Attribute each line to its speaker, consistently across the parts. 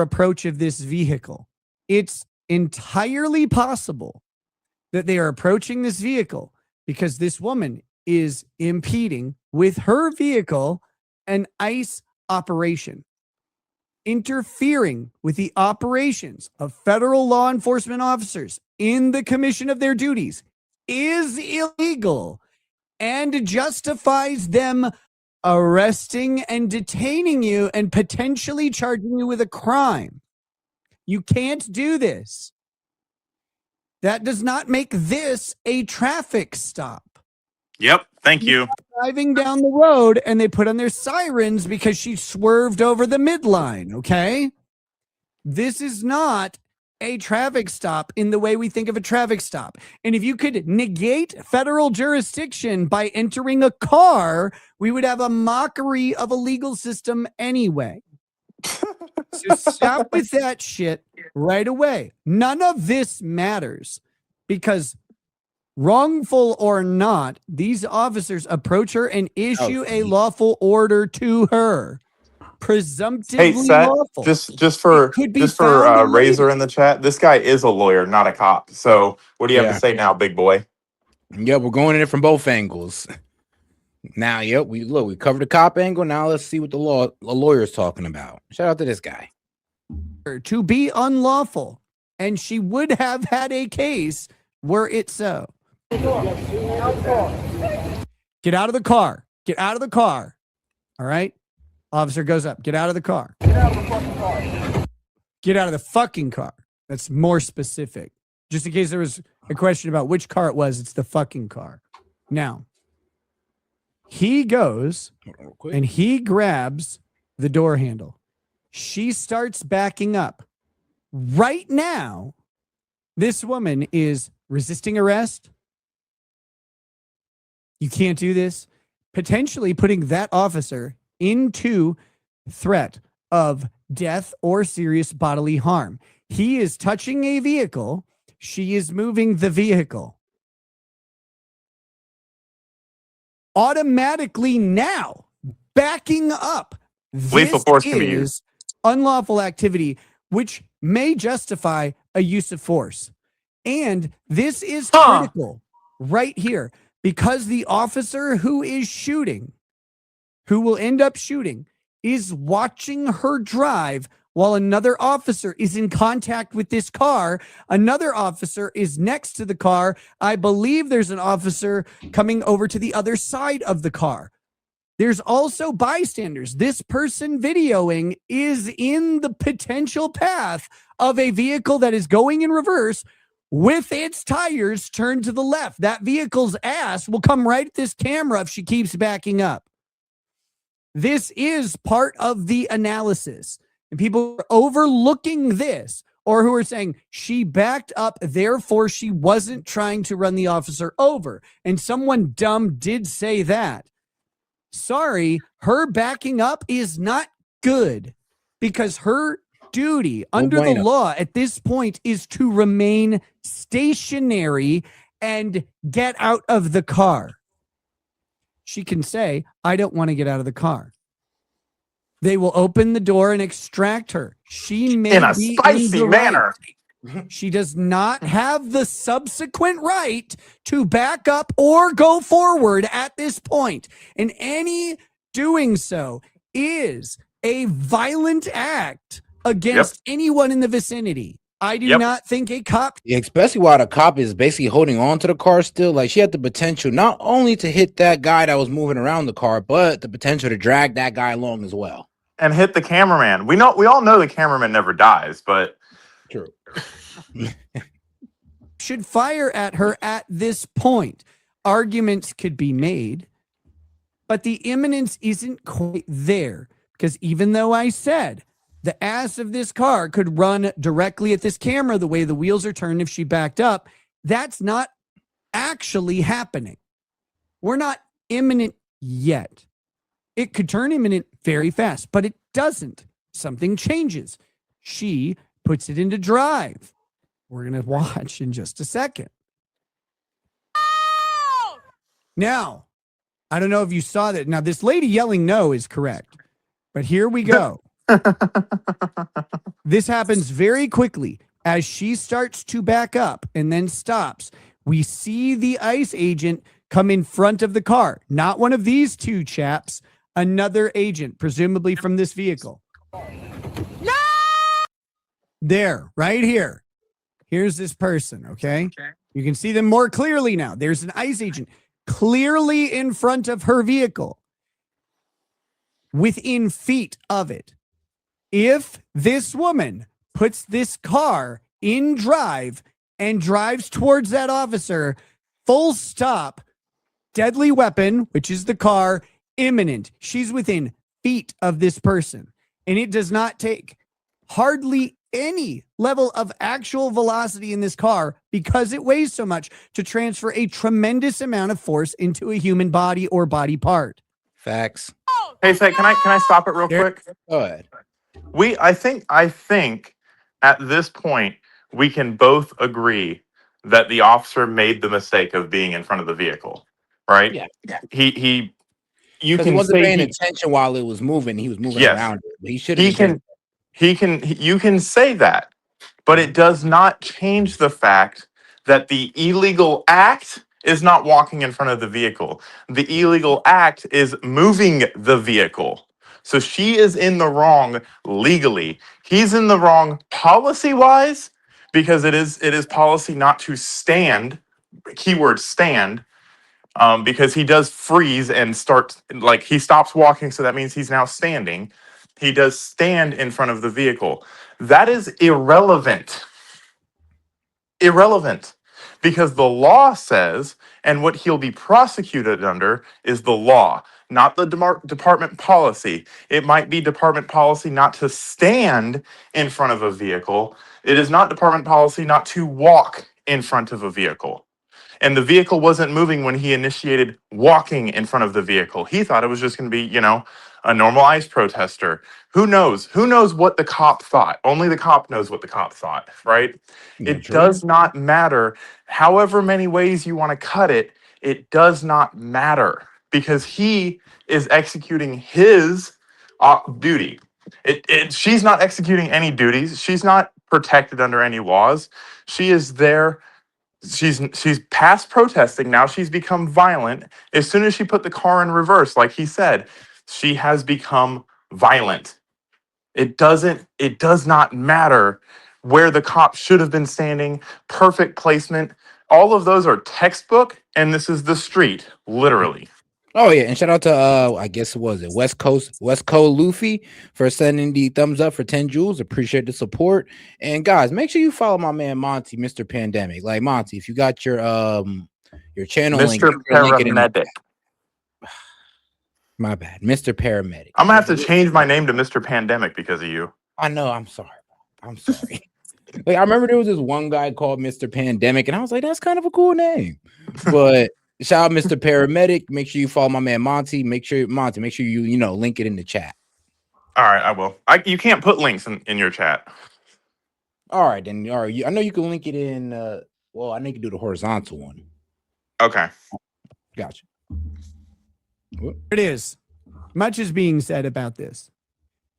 Speaker 1: approach of this vehicle. It's entirely possible that they are approaching this vehicle because this woman is impeding with her vehicle an ICE operation, interfering with the operations of federal law enforcement officers in the commission of their duties is illegal and justifies them arresting and detaining you and potentially charging you with a crime. You can't do this. That does not make this a traffic stop.
Speaker 2: Yep. Thank you.
Speaker 1: Driving down the road and they put on their sirens because she swerved over the midline. Okay. This is not a traffic stop in the way we think of a traffic stop. And if you could negate federal jurisdiction by entering a car, we would have a mockery of a legal system anyway. So stop with that shit right away. None of this matters because wrongful or not, these officers approach her and issue a lawful order to her. Presumptively lawful.
Speaker 2: Just for Razor in the chat, this guy is a lawyer, not a cop. So what do you have to say now, big boy?
Speaker 3: Yeah, we're going in it from both angles. Now, we covered the cop angle. Now let's see what the lawyer's talking about. Shout out to this guy.
Speaker 1: To be unlawful, and she would have had a case were it so. Get out of the car. Get out of the car. All right. Officer goes up. Get out of the car. Get out of the fucking car. Get out of the fucking car. That's more specific. Just in case there was a question about which car it was, it's the fucking car. Now, he goes and he grabs the door handle. She starts backing up. Right now, this woman is resisting arrest. You can't do this. Potentially putting that officer into threat of death or serious bodily harm. He is touching a vehicle. She is moving the vehicle. Automatically now, backing up.
Speaker 2: Lethal force can be used.
Speaker 1: This is unlawful activity, which may justify a use of force. And this is critical right here because the officer who is shooting, who will end up shooting, is watching her drive while another officer is in contact with this car. Another officer is next to the car. I believe there's an officer coming over to the other side of the car. There's also bystanders. This person videoing is in the potential path of a vehicle that is going in reverse with its tires turned to the left. That vehicle's ass will come right at this camera if she keeps backing up. This is part of the analysis. And people are overlooking this, or who are saying she backed up, therefore she wasn't trying to run the officer over. And someone dumb did say that. Sorry, her backing up is not good because her duty under the law at this point is to remain stationary and get out of the car. She can say, I don't want to get out of the car. They will open the door and extract her. She may
Speaker 2: in a
Speaker 1: be
Speaker 2: spicy manner.
Speaker 1: She does not have the subsequent right to back up or go forward at this point. And any doing so is a violent act against anyone in the vicinity. I do not think a cop...
Speaker 3: Yeah, especially while the cop is basically holding on to the car still. Like, she had the potential not only to hit that guy that was moving around the car, but the potential to drag that guy along as well.
Speaker 2: And hit the cameraman. We all know the cameraman never dies, but...
Speaker 3: True.
Speaker 1: Should fire at her at this point. Arguments could be made, but the imminence isn't quite there. Because even though I said the ass of this car could run directly at this camera the way the wheels are turned if she backed up, that's not actually happening. We're not imminent yet. It could turn imminent very fast, but it doesn't. Something changes. She puts it into drive. We're going to watch in just a second. Now, I don't know if you saw that. Now, this lady yelling no is correct, but here we go. This happens very quickly as she starts to back up and then stops. We see the ICE agent come in front of the car. Not one of these two chaps, another agent, presumably from this vehicle. No! There, right here. Here's this person, okay? You can see them more clearly now. There's an ICE agent clearly in front of her vehicle, within feet of it. If this woman puts this car in drive and drives towards that officer, full stop, deadly weapon, which is the car, imminent. She's within feet of this person. And it does not take hardly any level of actual velocity in this car, because it weighs so much, to transfer a tremendous amount of force into a human body or body part.
Speaker 3: Facts.
Speaker 2: Hey, Seth, can I stop it real quick?
Speaker 3: Go ahead.
Speaker 2: I think at this point we can both agree that the officer made the mistake of being in front of the vehicle, right?
Speaker 3: Yeah.
Speaker 2: He you
Speaker 3: Because
Speaker 2: can
Speaker 3: he wasn't
Speaker 2: say
Speaker 3: paying attention while it was moving. He was moving around it. He should have.
Speaker 2: You can say that, but it does not change the fact that the illegal act is not walking in front of the vehicle. The illegal act is moving the vehicle. So she is in the wrong legally. He's in the wrong policy-wise, because it is policy not to stand, keyword stand, because he does freeze and start, like, he stops walking, so that means he's now standing. He does stand in front of the vehicle. That is irrelevant. Irrelevant. Because the law says, and what he'll be prosecuted under is the law, not the department policy. It might be department policy not to stand in front of a vehicle. It is not department policy not to walk in front of a vehicle. And the vehicle wasn't moving when he initiated walking in front of the vehicle. He thought it was just going to be, a normal ICE protester. Who knows? Who knows what the cop thought? Only the cop knows what the cop thought, right?
Speaker 3: Yeah,
Speaker 2: It
Speaker 3: true.
Speaker 2: does not matter. However many ways you want to cut it, it does not matter, because he is executing his duty. She's not executing any duties. She's not protected under any laws. She is there. She's past protesting. Now she's become violent. As soon as she put the car in reverse, like he said, she has become violent. It does not matter where the cop should have been standing, perfect placement. All of those are textbook, and this is the street, literally.
Speaker 3: Oh yeah, and shout out to I guess it was West Coast Luffy for sending the thumbs up for 10 joules. Appreciate the support. And guys, make sure you follow my man Monty, Mr. Pandemic. Like, Monty, if you got your channel link,
Speaker 2: Mr. Paramedic.
Speaker 3: My bad, Mr. Paramedic.
Speaker 2: I'm gonna have to change my name to Mr. Pandemic because of you.
Speaker 3: I know. I'm sorry. Like, I remember there was this one guy called Mr. Pandemic, and I was like, that's kind of a cool name. But shout out Mr. Paramedic. Make sure you follow my man Monty. Make sure you link it in the chat.
Speaker 2: All right, I will. You can't put links in your chat.
Speaker 3: All right, then. All right, I know you can link it in. Well, I know you can do the horizontal one.
Speaker 2: Okay.
Speaker 3: Gotcha.
Speaker 1: It is. Much is being said about this,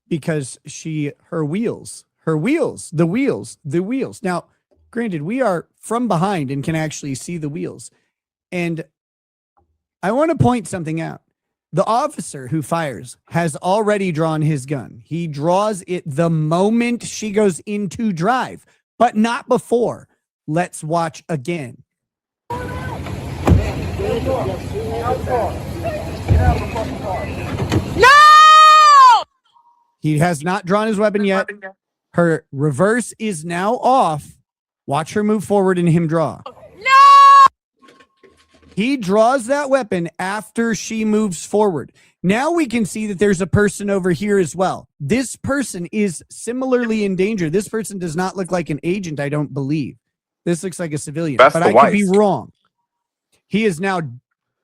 Speaker 1: because the wheels. Now, granted, we are from behind and can actually see the wheels. And I want to point something out. The officer who fires has already drawn his gun. He draws it the moment she goes into drive, but not before. Let's watch again. No! He has not drawn his weapon yet. Her reverse is now off. Watch her move forward and him draw. No! He draws that weapon after she moves forward. Now we can see that there's a person over here as well. This person is similarly in danger. This person does not look like an agent, I don't believe. This looks like a civilian, but I could be wrong. He has now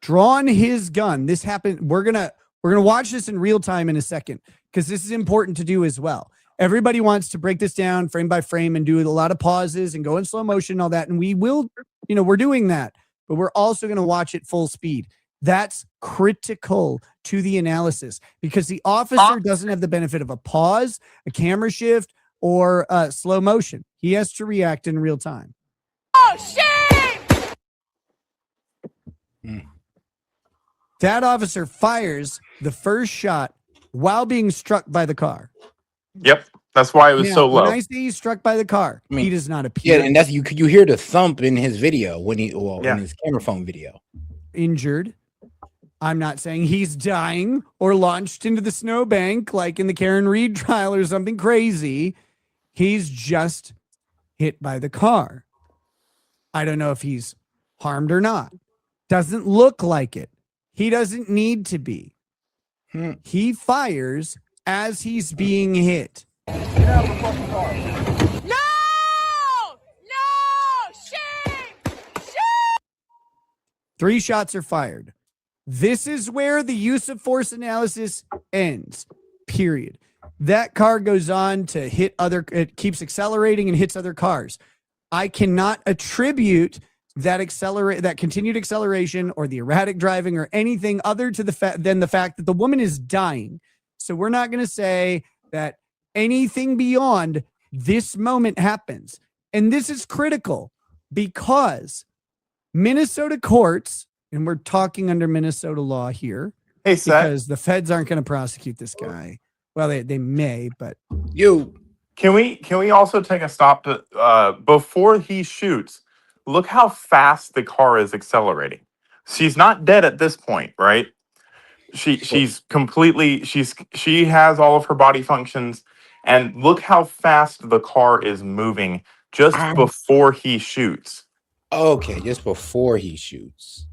Speaker 1: drawn his gun. This happened. We're gonna watch this in real time in a second, because this is important to do as well. Everybody wants to break this down frame by frame and do a lot of pauses and go in slow motion and all that. And we will, we're doing that, but we're also going to watch it full speed. That's critical to the analysis because the officer doesn't have the benefit of a pause, a camera shift, or slow motion. He has to react in real time.
Speaker 4: Oh, shit!
Speaker 1: That officer fires the first shot while being struck by the car.
Speaker 2: Yep. That's why it was so
Speaker 1: When
Speaker 2: low.
Speaker 1: I say he's struck by the car,
Speaker 3: I mean,
Speaker 1: he does not appear.
Speaker 3: Yeah, and that's you hear the thump in his video when in his camera phone video.
Speaker 1: Injured. I'm not saying he's dying or launched into the snowbank like in the Karen Reed trial or something crazy. He's just hit by the car. I don't know if he's harmed or not. Doesn't look like it. He doesn't need to be. He fires as he's being hit.
Speaker 4: No! No! Shame!
Speaker 1: 3 shots are fired. This is where the use of force analysis ends, period. That car goes on to hit it keeps accelerating and hits other cars. I cannot attribute that continued acceleration or the erratic driving or anything other to than the fact that the woman is dying. So we're not going to say that anything beyond this moment happens. And this is critical because Minnesota courts, and we're talking under Minnesota law here,
Speaker 2: Hey, Seth.
Speaker 1: because the feds aren't going to prosecute this guy. Well, they may, but
Speaker 2: Can we also take a stop to before he shoots? Look how fast the car is accelerating. She's not dead at this point, right? She has all of her body functions, and look how fast the car is moving just before he shoots.
Speaker 3: Okay, just before he shoots.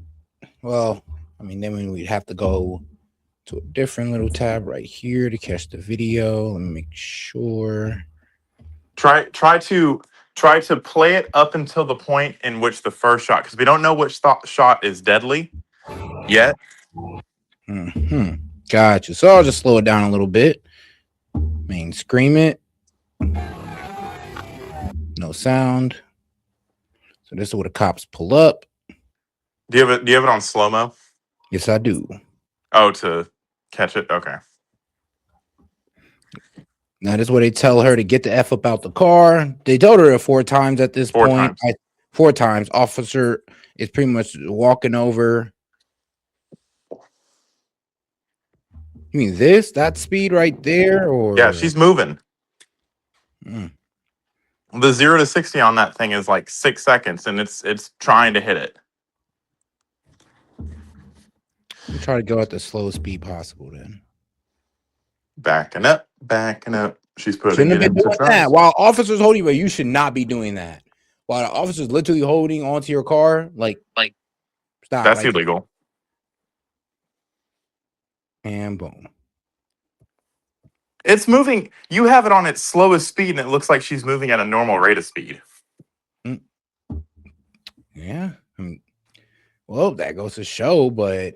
Speaker 3: Well, I mean, then we'd have to go to a different little tab right here to catch the video. Let me make sure.
Speaker 2: Try to play it up until the point in which the first shot, because we don't know which shot is deadly yet.
Speaker 3: Gotcha. So I'll just slow it down a little bit. Scream it. No sound. So this is where the cops pull up.
Speaker 2: Do you have it on slow mo?
Speaker 3: Yes, I do.
Speaker 2: Oh, to catch it. Okay.
Speaker 3: Now this is where they tell her to get the F up out the car. They told her 4 times at this point. 4 times. Officer is pretty much walking over. You mean that speed right there? Or
Speaker 2: Yeah, she's moving. The 0 to 60 on that thing is like 6 seconds, and it's trying to hit it.
Speaker 3: We try to go at the slowest speed possible then.
Speaker 2: Backing up. She's putting
Speaker 3: Shouldn't
Speaker 2: it
Speaker 3: have been
Speaker 2: into
Speaker 3: doing that. While officers holding you, you should not be doing that. While the officers literally holding onto your car, like stop.
Speaker 2: That's illegal.
Speaker 3: And boom.
Speaker 2: It's moving. You have it on its slowest speed, and it looks like she's moving at a normal rate of speed.
Speaker 3: Yeah. Well, that goes to show, but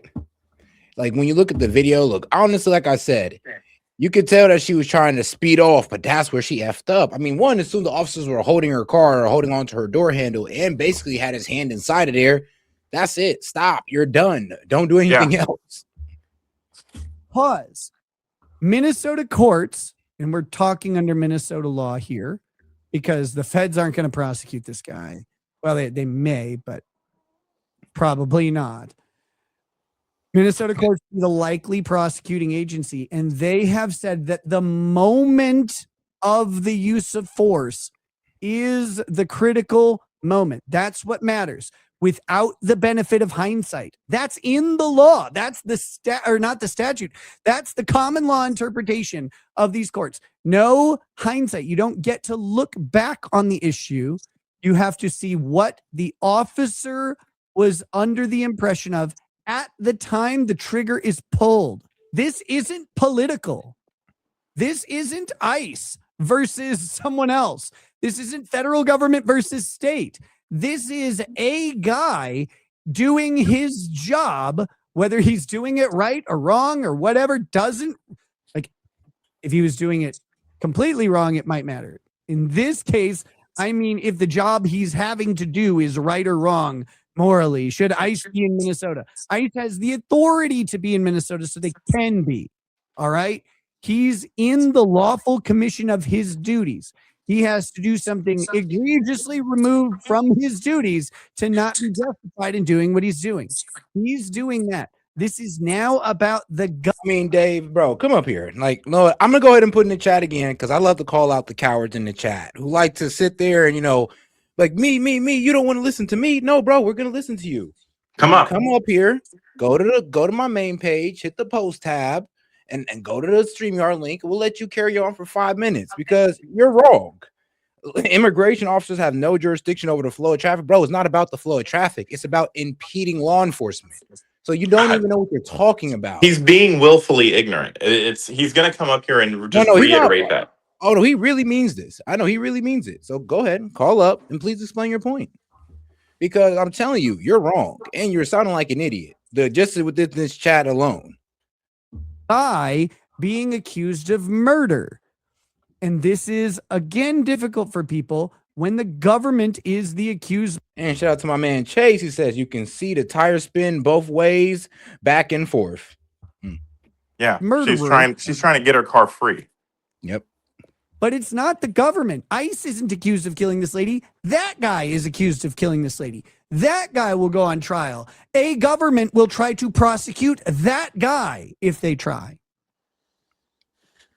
Speaker 3: like when you look at the video, look, honestly, like I said, you could tell that she was trying to speed off, but that's where she effed up. I mean, one, as soon as the officers were holding her car or holding onto her door handle and basically had his hand inside of there, that's it. Stop. You're done. Don't do anything else.
Speaker 1: Pause. Minnesota courts, and we're talking under Minnesota law here because the feds aren't going to prosecute this guy. Well, they may, but probably not. Minnesota courts are the likely prosecuting agency, and they have said that the moment of the use of force is the critical moment. That's what matters. Without the benefit of hindsight. That's in the law. That's not the statute. That's the common law interpretation of these courts. No hindsight. You don't get to look back on the issue. You have to see what the officer was under the impression of at the time the trigger is pulled. This isn't political. This isn't ICE versus someone else. This isn't federal government versus state. This is a guy doing his job, whether he's doing it right or wrong or whatever, doesn't like if he was doing it completely wrong, it might matter. In this case, I mean, if the job he's having to do is right or wrong, morally. Should ICE be in Minnesota? ICE has the authority to be in Minnesota, so they can be. All right. He's in the lawful commission of his duties. He has to do something egregiously removed from his duties to not be justified in doing what he's doing. He's doing that. This is now about the
Speaker 3: I mean, Dave, bro, come up here. Like, no, I'm gonna go ahead and put in the chat again because I love to call out the cowards in the chat who like to sit there and like me. You don't want to listen to me. No, bro, we're gonna listen to you.
Speaker 2: Come up.
Speaker 3: Come up here. Go to my main page. Hit the post tab and go to the StreamYard link. We'll let you carry on for 5 minutes because you're wrong. Immigration officers have no jurisdiction over the flow of traffic, bro. It's not about the flow of traffic. It's about impeding law enforcement. So you don't even know what you're talking about.
Speaker 2: He's being willfully ignorant. He's going to come up here and just reiterate that.
Speaker 3: Oh no, he really means this. I know he really means it. So go ahead, call up, and please explain your point. Because I'm telling you, you're wrong, and you're sounding like an idiot. Just within this chat alone,
Speaker 1: by being accused of murder, and this is again difficult for people when the government is the accused.
Speaker 3: And shout out to my man Chase. He says you can see the tire spin both ways, back and forth.
Speaker 2: Yeah,
Speaker 1: Murderer.
Speaker 2: she's trying to get her car free.
Speaker 3: Yep.
Speaker 1: But it's not the government. ICE isn't accused of killing this lady. That guy is accused of killing this lady. That guy will go on trial. A government will try to prosecute that guy if they try.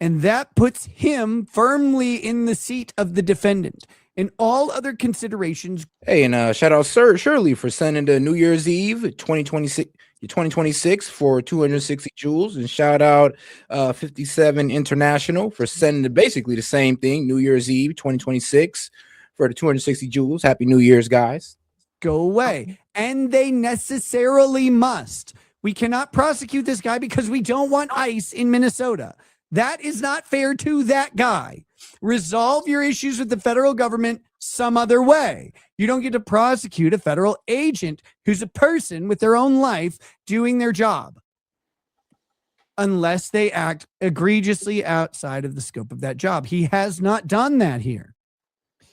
Speaker 1: And that puts him firmly in the seat of the defendant. And all other considerations.
Speaker 3: Hey, and shout out Sir Shirley for sending the New Year's Eve 2026 for 260 joules, and shout out 57 International for sending basically the same thing, New Year's Eve 2026 for the 260 joules. Happy New Year's, guys.
Speaker 1: Go away. And they necessarily must. We cannot prosecute this guy because we don't want ICE in Minnesota. That is not fair to that guy. Resolve your issues with the federal government some other way. You don't get to prosecute a federal agent who's a person with their own life doing their job unless they act egregiously outside of the scope of that job. He has not done that here.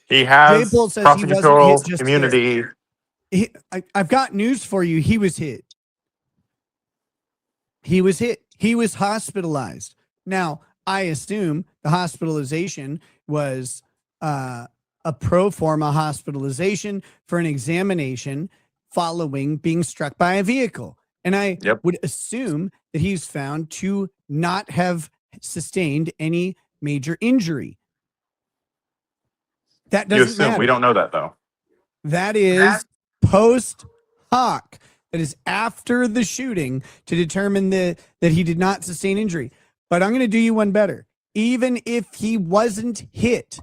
Speaker 2: He has prosecutorial immunity.
Speaker 1: I've got news for you. He was hit. He was hit. He was hospitalized. Now, I assume the hospitalization was a pro forma hospitalization for an examination following being struck by a vehicle. And I would assume that he's found to not have sustained any major injury. That doesn't matter.
Speaker 2: We don't know that, though.
Speaker 1: That is post hoc. That is after the shooting to determine that he did not sustain injury. But I'm going to do you one better. Even if he wasn't hit,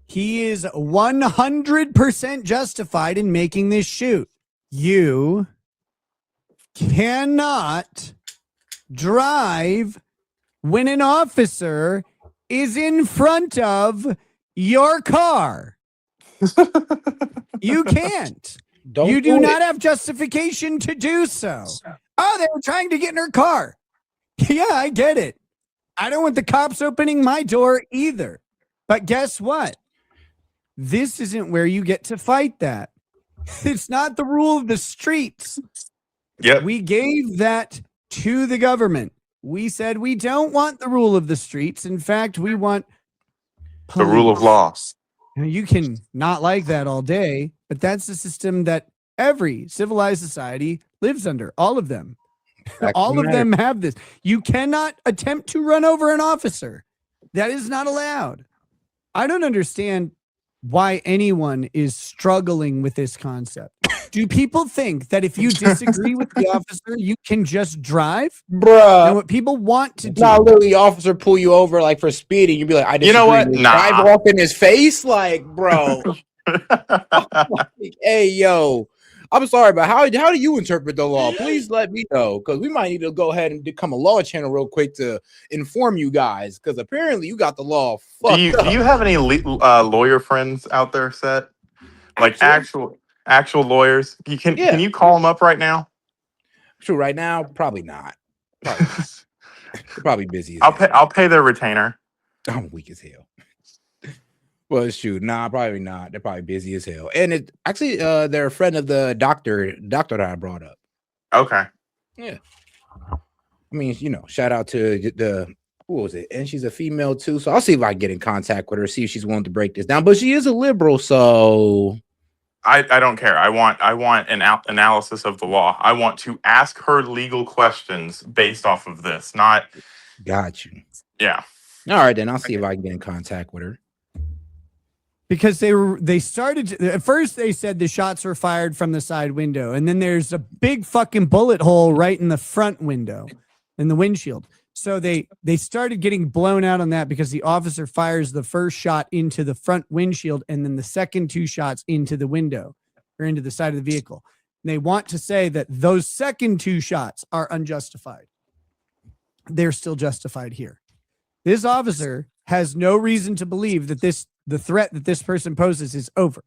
Speaker 1: he is 100% justified in making this shoot. You cannot drive when an officer is in front of your car. You can't. You do not have justification to do so. Oh, they were trying to get in her car. Yeah, I get it. I don't want the cops opening my door either. But guess what? This isn't where you get to fight that. It's not the rule of the streets.
Speaker 2: Yep.
Speaker 1: We gave that to the government. We said we don't want the rule of the streets. In fact, we want
Speaker 2: the rule of law.
Speaker 1: You can not like that all day, but that's the system that every civilized society lives under. All of them. All of them have this. You cannot attempt to run over an officer. That is not allowed. I don't understand why anyone is struggling with this concept. Do people think that if you disagree with the officer, you can just drive?
Speaker 3: Bruh.
Speaker 1: And what people want to do.
Speaker 3: Not literally officer pull you over like for speeding. You'd be like, I disagree.
Speaker 2: You know what?
Speaker 3: Drive off in his face? Like, bro. Hey, yo. I'm sorry, but how do you interpret the law? Please let me know, because we might need to go ahead and become a law channel real quick to inform you guys, because apparently you got the law fucked up.
Speaker 2: Do you have any lawyer friends out there, Set? Like actual lawyers? Can you call them up right now?
Speaker 3: True, right now, probably not. They're probably busy.
Speaker 2: I'll pay their retainer.
Speaker 3: I'm weak as hell. Well, shoot, nah, probably not. They're probably busy as hell. And it actually, they're a friend of the doctor that I brought up.
Speaker 2: Okay.
Speaker 3: Yeah. I mean, shout out to the who was it? And she's a female too. So I'll see if I can get in contact with her, see if she's willing to break this down. But she is a liberal, so
Speaker 2: I don't care. I want an analysis of the law. I want to ask her legal questions based off of this. Not
Speaker 3: got you.
Speaker 2: yeah.
Speaker 3: All right, then I'll see if I can get in contact with her.
Speaker 1: Because they started at first they said the shots were fired from the side window, and then there's a big fucking bullet hole right in the front window in the windshield. So they started getting blown out on that because the officer fires the first shot into the front windshield and then the second 2 shots into the window or into the side of the vehicle. And they want to say that those second 2 shots are unjustified. They're still justified here. This officer has no reason to believe that the threat that this person poses is over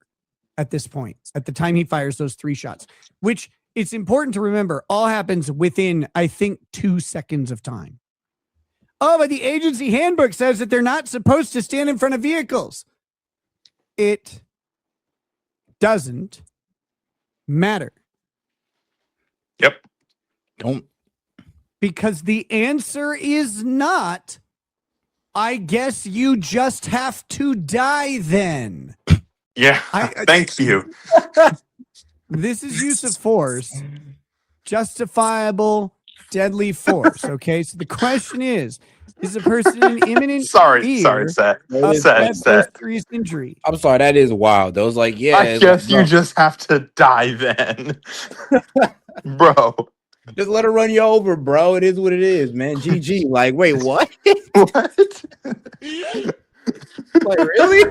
Speaker 1: at this point, at the time he fires those 3 shots, which it's important to remember all happens within, I think, 2 seconds of time. Oh, but the agency handbook says that they're not supposed to stand in front of vehicles. It doesn't matter.
Speaker 2: Yep.
Speaker 3: Don't.
Speaker 1: Because the answer is not, I guess you just have to die then.
Speaker 2: Yeah. Thank you.
Speaker 1: This is use of force, justifiable, deadly force. Okay, so the question is a person in imminent
Speaker 2: Sorry,
Speaker 1: fear
Speaker 2: Set.
Speaker 1: of death or
Speaker 2: Set.
Speaker 1: serious injury?
Speaker 3: I'm sorry, that is wild. Those like, yeah.
Speaker 2: I guess you just have to die then. Bro.
Speaker 3: Just let her run you over, bro. It is what it is, man. GG. Like, wait, what?
Speaker 2: What?
Speaker 3: Like, really?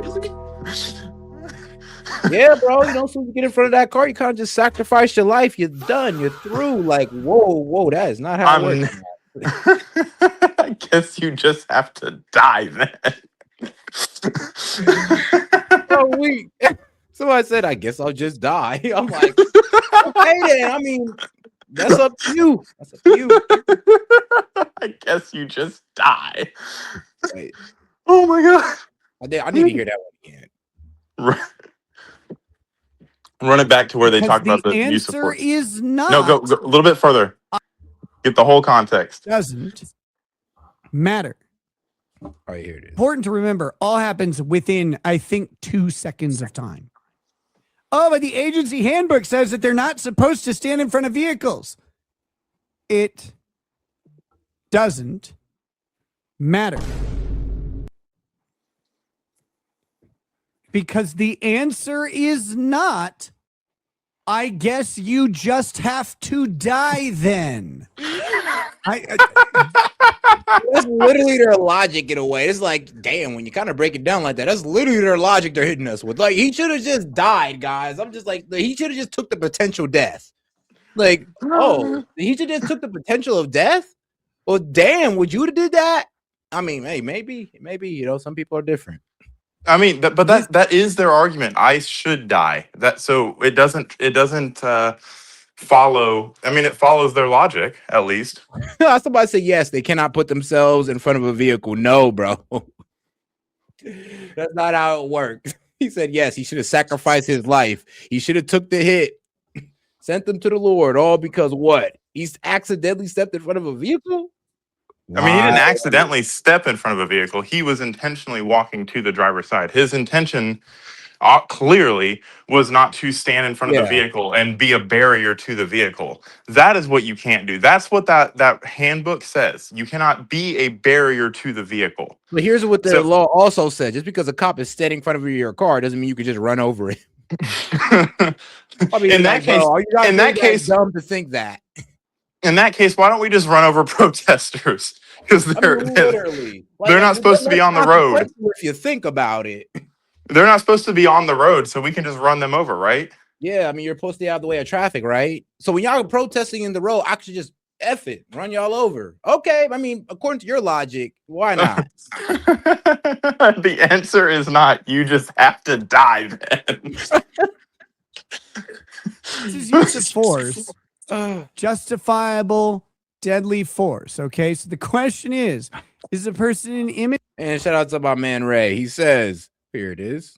Speaker 3: Yeah, bro. As soon as you get in front of that car, you can't just sacrifice your life. You're done. You're through. Like, whoa. That is not how it works.
Speaker 2: I guess you just have to die then.
Speaker 3: Bro, somebody said, I guess I'll just die. I'm like, okay then. I mean, that's up to you. That's up to you.
Speaker 2: I guess you just die.
Speaker 3: Wait,
Speaker 2: Oh my god.
Speaker 3: I need to hear that one again.
Speaker 2: Run it back to where they
Speaker 1: Because
Speaker 2: talk about the use of
Speaker 1: answer
Speaker 2: force.
Speaker 1: is not.
Speaker 2: No, go a little bit further. Get the whole context.
Speaker 1: Doesn't matter.
Speaker 3: All right, here it is.
Speaker 1: Important to remember, all happens within, I think, 2 seconds of time. Oh, but the agency handbook says that they're not supposed to stand in front of vehicles. It doesn't matter. Because the answer is not, I guess you just have to die then.
Speaker 3: That's literally their logic in a way. It's like, damn, when you kind of break it down like that, that's literally their logic they're hitting us with. Like, he should have just died, guys. I'm just like, he should have just took the potential death. Like, oh, he should have just took the potential of death? Well, damn, would you have did that? I mean, hey, maybe, some people are different.
Speaker 2: I mean, but that is their argument. I should die. So it doesn't follow. I mean, it follows their logic at least.
Speaker 3: Somebody said yes, they cannot put themselves in front of a vehicle. No, bro, that's not how it works. He said yes, he should have sacrificed his life. He should have took the hit, sent them to the Lord, all because what? He's accidentally stepped in front of a vehicle.
Speaker 2: I mean, he didn't accidentally step in front of a vehicle. He was intentionally walking to the driver's side. His intention clearly was not to stand in front of the vehicle and be a barrier to the vehicle. That is what you can't do. That's what that handbook says. You cannot be a barrier to the vehicle.
Speaker 3: But here's what the law also said. Just because a cop is standing in front of your car doesn't mean you can just run over it. I mean,
Speaker 2: in that case,
Speaker 3: dumb to think that.
Speaker 2: In that case, why don't we just run over protesters? Because they're not supposed to be on the road.
Speaker 3: If you think about it,
Speaker 2: they're not supposed to be on the road, so we can just run them over, right?
Speaker 3: Yeah, I mean, you're supposed to be out of the way of traffic, right? So when y'all are protesting in the road, I could just F it, run y'all over. Okay, I mean, according to your logic, why not?
Speaker 2: The answer is not. You just have to die then.
Speaker 1: This is use of force. Justifiable, deadly force. Okay, so the question is a person in imminent?
Speaker 3: And shout out to my man Ray. He says, Here it is.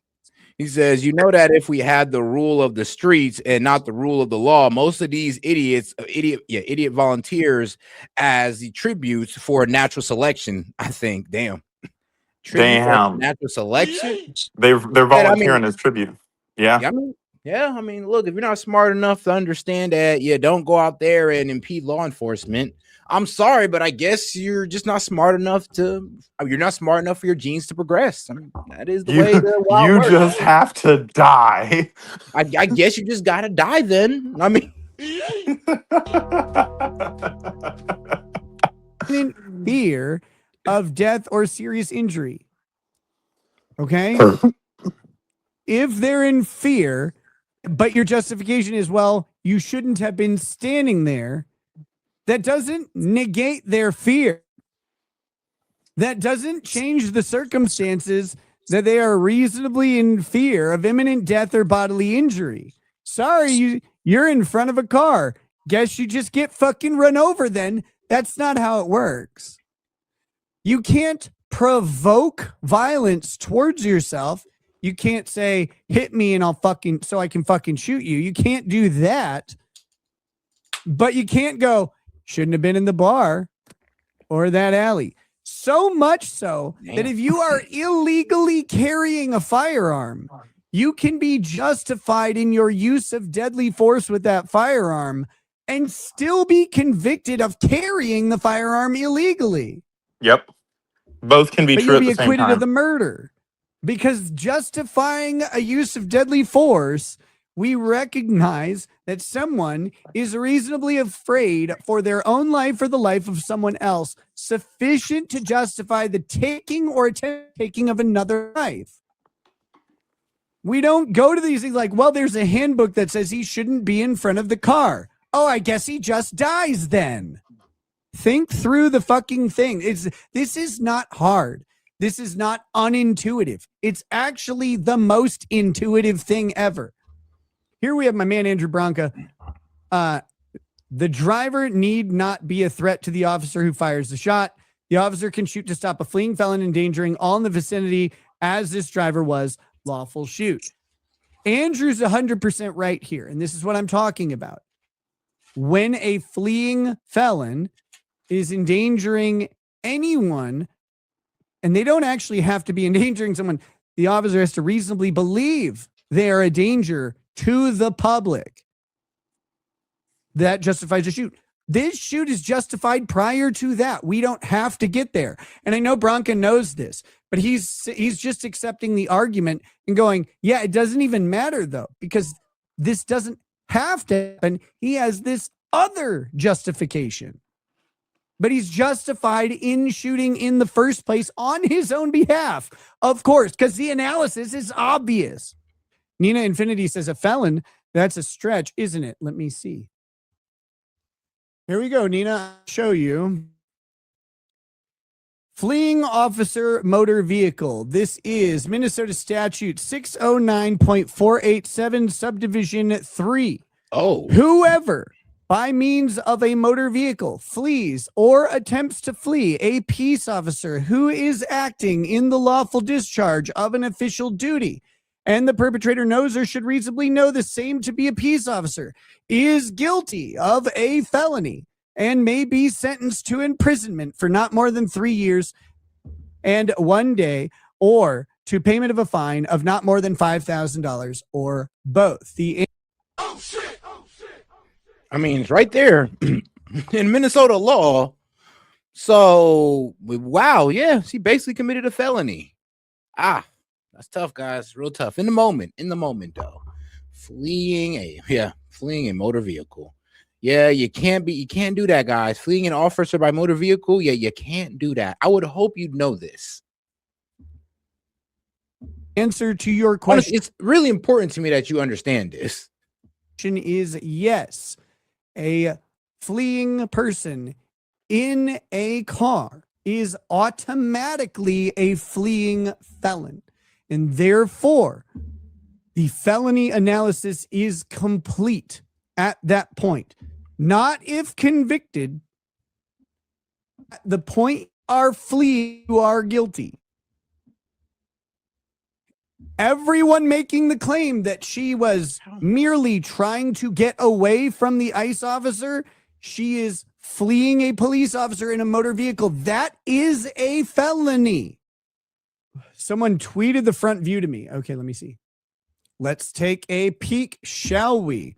Speaker 3: He says, you know that if we had the rule of the streets and not the rule of the law, most of these idiot volunteers as the tributes for natural selection. I think, damn, tribute for
Speaker 2: Damn.
Speaker 3: natural selection.
Speaker 2: They're
Speaker 3: And I mean,
Speaker 2: volunteering as tribute. Yeah.
Speaker 3: I mean, look, if you're not smart enough to understand that, don't go out there and impede law enforcement. I'm sorry, but I guess you're just not smart enough you're not smart enough for your genes to progress. I mean, that is the way the wild
Speaker 2: You
Speaker 3: works.
Speaker 2: just have to die.
Speaker 3: I guess you just gotta die then. I mean,
Speaker 1: in fear of death or serious injury. Okay? If they're in fear, but your justification is, well, you shouldn't have been standing there, that doesn't negate their fear. That doesn't change the circumstances that they are reasonably in fear of imminent death or bodily injury. Sorry, you're in front of a car. Guess you just get fucking run over then. That's not how it works. You can't provoke violence towards yourself. You can't say, hit me and so I can fucking shoot you. You can't do that. But you can't go, shouldn't have been in the bar or that alley. So much so that if you are illegally carrying a firearm, you can be justified in your use of deadly force with that firearm and still be convicted of carrying the firearm illegally.
Speaker 2: Yep. Both can be
Speaker 1: But
Speaker 2: true
Speaker 1: you'll
Speaker 2: at
Speaker 1: be
Speaker 2: the same
Speaker 1: acquitted
Speaker 2: time.
Speaker 1: of the murder. Because justifying a use of deadly force, we recognize that someone is reasonably afraid for their own life or the life of someone else, sufficient to justify the taking or attempt taking of another life. We don't go to these things like, well, there's a handbook that says he shouldn't be in front of the car. Oh, I guess he just dies then. Think through the fucking thing. This is not hard. This is not unintuitive. It's actually the most intuitive thing ever. Here we have my man, Andrew Branca. The driver need not be a threat to the officer who fires the shot. The officer can shoot to stop a fleeing felon endangering all in the vicinity, as this driver was. Lawful shoot. Andrew's 100% right here. And this is what I'm talking about. When a fleeing felon is endangering anyone, and they don't actually have to be endangering someone, the officer has to reasonably believe they are a danger to the public. That justifies a shoot. This shoot is justified prior to that. We don't have to get there. And I know Branca knows this, but he's just accepting the argument and going, yeah, it doesn't even matter though, because this doesn't have to happen. He has this other justification. But he's justified in shooting in the first place on his own behalf, of course, because the analysis is obvious. Nina Infinity says a felon, that's a stretch, isn't it? Let me see. Here we go, Nina. I'll show you. Fleeing officer motor vehicle. This is Minnesota Statute 609.487, subdivision 3.
Speaker 3: oh,
Speaker 1: Whoever by means of a motor vehicle flees or attempts to flee a peace officer who is acting in the lawful discharge of an official duty, and the perpetrator knows or should reasonably know the same to be a peace officer, is guilty of a felony and may be sentenced to imprisonment for not more than 3 years and 1 day, or to payment of a fine of not more than $5,000, or both.
Speaker 3: I mean, it's right there in Minnesota law. So, wow, yeah, she basically committed a felony. That's tough, guys. Real tough. In the moment, though. Fleeing a motor vehicle. Yeah, you can't do that, guys. Fleeing an officer by motor vehicle, yeah, you can't do that. I would hope you'd know this.
Speaker 1: Answer to your question.
Speaker 3: It's really important to me that you understand this.
Speaker 1: Is yes. A fleeing person in a car is automatically a fleeing felon. And therefore, the felony analysis is complete at that point. Not if convicted. At the point you are fleeing, you are guilty. Everyone making the claim that she was merely trying to get away from the ICE officer. She is fleeing a police officer in a motor vehicle. That is a felony. Someone tweeted the front view to me. Okay, let me see. Let's take a peek, shall we?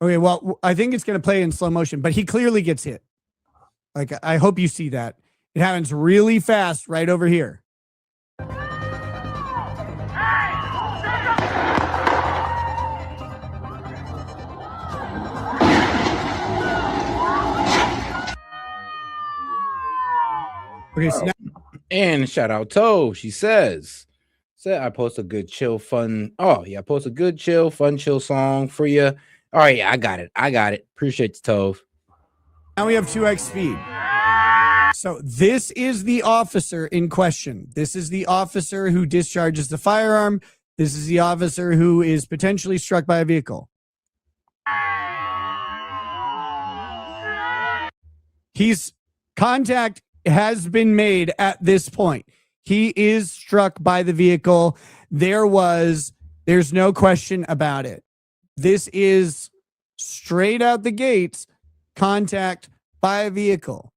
Speaker 1: Okay, well, I think it's going to play in slow motion, but he clearly gets hit. Like, I hope you see that. It happens really fast right over here. Okay, so now,
Speaker 3: And shout out Toe. She said I post a good chill fun. Oh yeah, I post a good chill fun chill song for you. All right, yeah, I got it. Appreciate you, Tove.
Speaker 1: now we have 2x speed. So this is the officer in question. This is the officer who discharges the firearm. This is the officer who is potentially struck by a vehicle. Contact has been made at this point. He is struck by the vehicle. There's no question about it. This is straight out the gates, contact by a vehicle.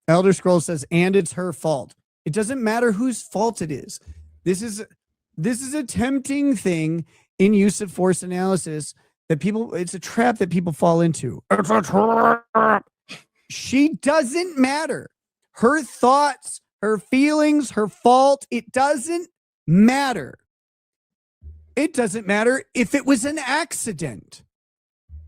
Speaker 1: Elder Scrolls says, and it's her fault. It doesn't matter whose fault it is. This is a tempting thing in use of force analysis that it's a trap that people fall into. It's a trap. She doesn't matter. Her thoughts, her feelings, her fault, it doesn't matter. It doesn't matter if it was an accident.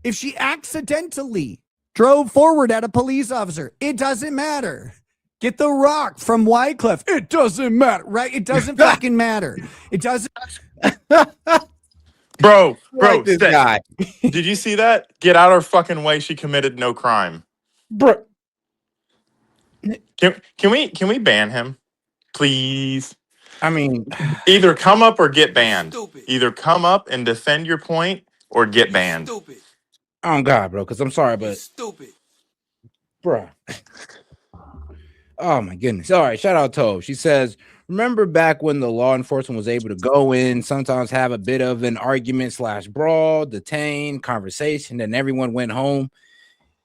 Speaker 1: If she accidentally drove forward at a police officer, it doesn't matter. Get the rock from Wycliffe. It doesn't matter, right? It doesn't fucking matter. It doesn't.
Speaker 2: Bro,
Speaker 3: Like this
Speaker 2: Seth,
Speaker 3: guy.
Speaker 2: did you see that? Get out her fucking way. She committed no crime.
Speaker 3: Bro.
Speaker 2: Can we ban him? Please.
Speaker 3: I mean,
Speaker 2: Either come up or get banned. Either come up and defend your point or get banned.
Speaker 3: oh God, bro, because I'm sorry, but bro. Oh my goodness. All right, shout out Tove. She says, remember back when the law enforcement was able to go in, sometimes have a bit of an argument / brawl, detain, conversation, and everyone went home.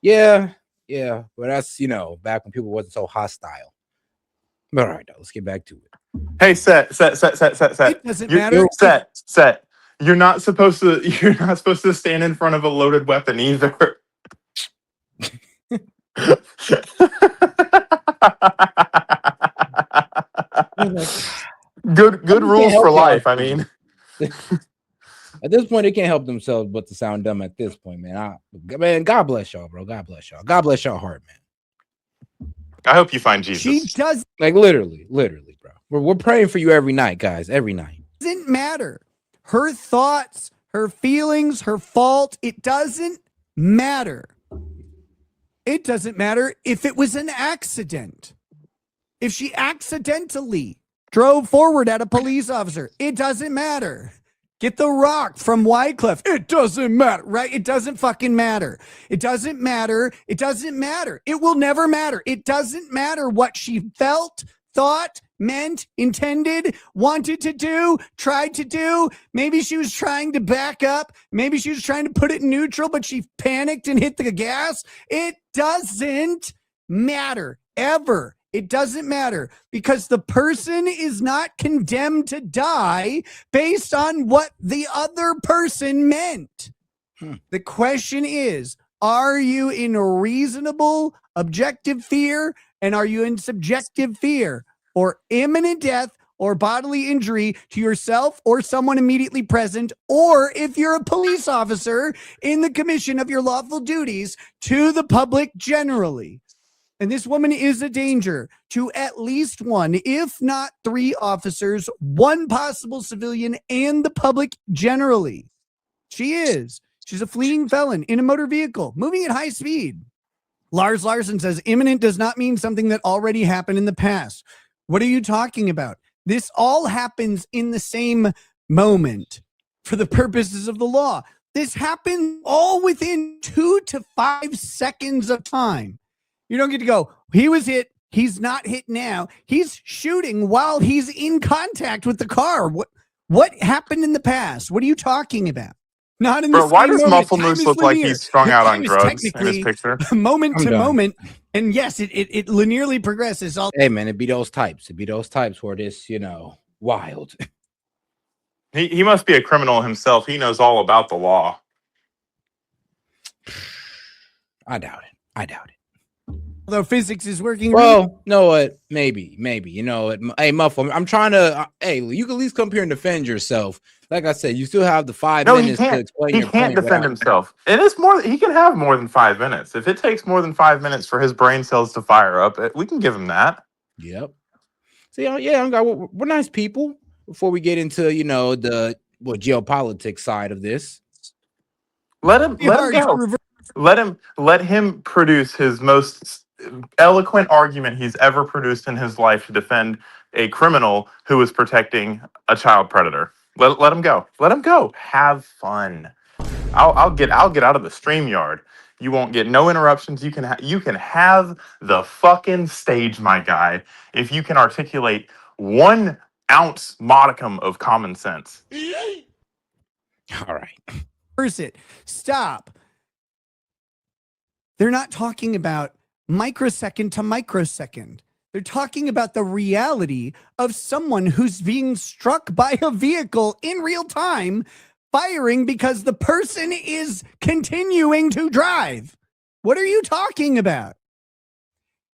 Speaker 3: Yeah, but that's back when people wasn't so hostile. But all right, though, let's get back to it.
Speaker 2: Hey, Set.
Speaker 1: It doesn't matter.
Speaker 2: Set. You're not supposed to stand in front of a loaded weapon either. Good rules for life. I mean,
Speaker 3: at this point, they can't help themselves but to sound dumb. At this point, man, God bless y'all, bro. God bless y'all. God bless y'all heart, man.
Speaker 2: I hope you find Jesus.
Speaker 1: She does.
Speaker 3: Like literally, bro. We're praying for you every night, guys. Every night.
Speaker 1: Doesn't matter. Her thoughts, her feelings, her fault. It doesn't matter. It doesn't matter if it was an accident. If she accidentally drove forward at a police officer, it doesn't matter. Get the rock from Wycliffe. It doesn't matter, right? It doesn't fucking matter. It doesn't matter. It doesn't matter. It will never matter. It doesn't matter what she felt, thought, meant, intended, wanted to do, tried to do. Maybe she was trying to back up. Maybe she was trying to put it in neutral, but she panicked and hit the gas. It doesn't matter ever. It doesn't matter because the person is not condemned to die based on what the other person meant. The question is, are you in reasonable, objective fear? And are you in subjective fear or imminent death or bodily injury to yourself or someone immediately present? Or if you're a police officer in the commission of your lawful duties to the public generally? And this woman is a danger to at least one, if not three officers, one possible civilian, and the public generally. She is. She's a fleeing felon in a motor vehicle, moving at high speed. Lars Larson says imminent does not mean something that already happened in the past. What are you talking about? This all happens in the same moment. for the purposes of the law. This happened all within 2 to 5 seconds of time. You don't get to go, he was hit, he's not hit now. He's shooting while he's in contact with the car. What happened in the past? What are you talking about? Not in the
Speaker 2: Bro, why
Speaker 1: same
Speaker 2: does
Speaker 1: moment.
Speaker 2: Muffle
Speaker 1: Time
Speaker 2: Moose
Speaker 1: is
Speaker 2: look like
Speaker 1: linear.
Speaker 2: he's strung out on
Speaker 1: Time is
Speaker 2: drugs in his
Speaker 1: technically
Speaker 2: picture?
Speaker 1: moment
Speaker 3: I'm
Speaker 1: to
Speaker 3: done.
Speaker 1: moment. And yes, it linearly progresses.
Speaker 3: Hey man, it be those types. It be those types where this, wild.
Speaker 2: He must be a criminal himself. He knows all about the law.
Speaker 3: I doubt it.
Speaker 1: Although physics is working.
Speaker 3: Well, you know what? Maybe. You know what? Hey, Muffle, I'm trying to. Hey, you can at least come here and defend yourself. Like I said, you still have the 5
Speaker 2: No, he
Speaker 3: minutes to
Speaker 2: can't.
Speaker 3: explain
Speaker 2: He
Speaker 3: your
Speaker 2: can't
Speaker 3: point.
Speaker 2: defend himself. It is more. He can have more than 5 minutes. If it takes more than 5 minutes for his brain cells to fire up, we can give him that.
Speaker 3: Yep. See, we're nice people. Before we get into the geopolitics side of this,
Speaker 2: Let him go. Let him produce his most eloquent argument he's ever produced in his life to defend a criminal who is protecting a child predator. Let him go. Let him go. Have fun. I'll get out of the StreamYard. You won't get no interruptions. You can have the fucking stage, my guy, if you can articulate 1 ounce modicum of common sense.
Speaker 3: all right.
Speaker 1: It. Stop. They're not talking about microsecond to microsecond. They're talking about the reality of someone who's being struck by a vehicle in real time, firing because the person is continuing to drive. What are you talking about?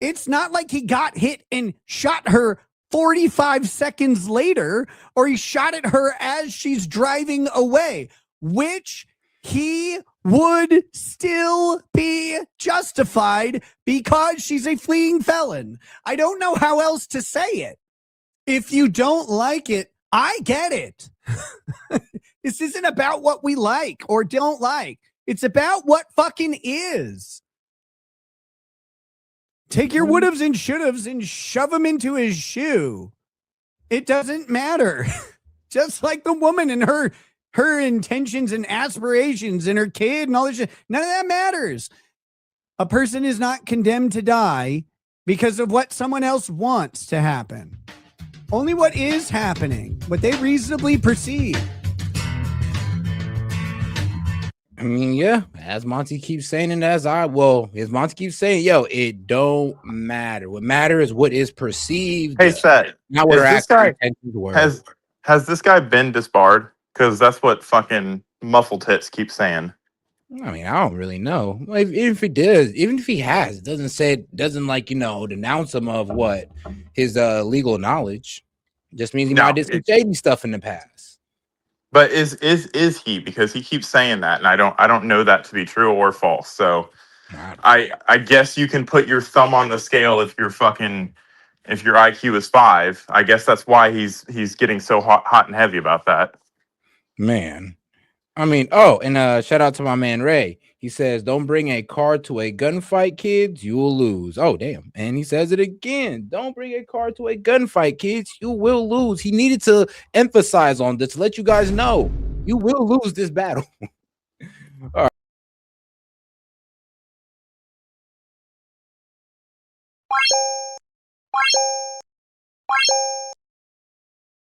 Speaker 1: It's not like he got hit and shot her 45 seconds later, or he shot at her as she's driving away, which he would still be justified because she's a fleeing felon. I don't know how else to say it. If you don't like it, I get it. This isn't about what we like or don't like. It's about what fucking is. Take your would'ves and should'ves and shove them into his shoe. It doesn't matter. Just like the woman and her intentions and aspirations and her kid and all this shit. None of that matters. A person is not condemned to die because of what someone else wants to happen. Only what is happening, what they reasonably perceive.
Speaker 3: I mean, yeah, as Monty keeps saying, and as Monty keeps saying, it don't matter. What matters is what is perceived.
Speaker 2: Hey, Seth,
Speaker 3: not what
Speaker 2: has this guy been disbarred? Because that's what fucking Muffle Tits keeps saying.
Speaker 3: I mean, I don't really know. Even if he does, even if he has, it doesn't denounce him of what his legal knowledge. It just means he might have did some shady stuff in the past.
Speaker 2: But is he? Because he keeps saying that, and I don't know that to be true or false. So I guess you can put your thumb on the scale if your IQ is 5. I guess that's why he's getting so hot and heavy about that.
Speaker 3: Man. I mean, and shout out to my man Ray. He says, don't bring a car to a gunfight, kids. You will lose. Oh, damn. And he says it again. Don't bring a car to a gunfight, kids. You will lose. He needed to emphasize on this to let you guys know you will lose this battle. All right.